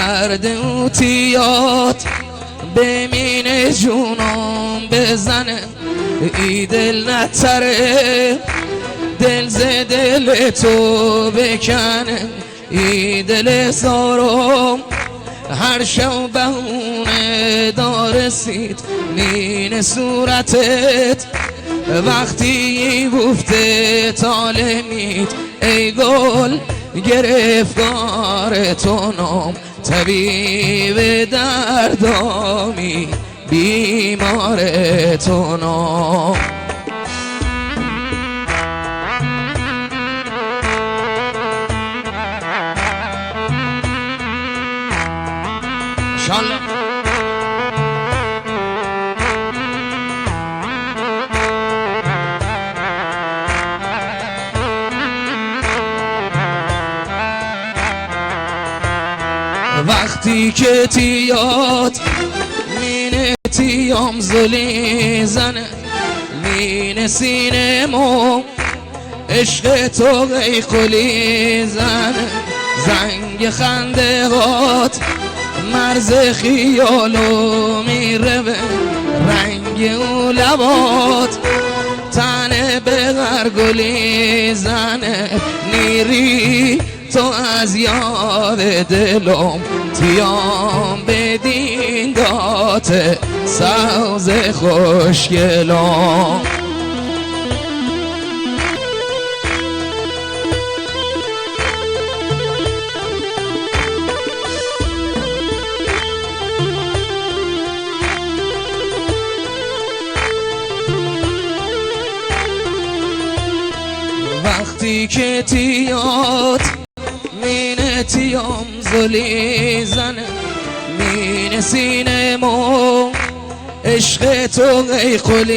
درد اوتیات بمینه جونم بزنه ای دل نتره دل ز دل تو بکنه ای دل زارم هر شب بهونه دارسید مین صورتت وقتی گفته طالمید ای گل گرفتار تو نام طبیب دردامی بیمار تو نام انشالله وقتی که تیاد مینه تیام زلی زنه مینه سینه مو عشق تو قلی زنه زنگ خنده هات مرز خیالو میره به رنگ او لبات تنه به غرگلی زنه نیری تو از یاد دلم تیام بدین دات سوز خوشگلم وقتی که تیاد مینه تیام زلی زنه مینه سینه مو عشق تو ای قلی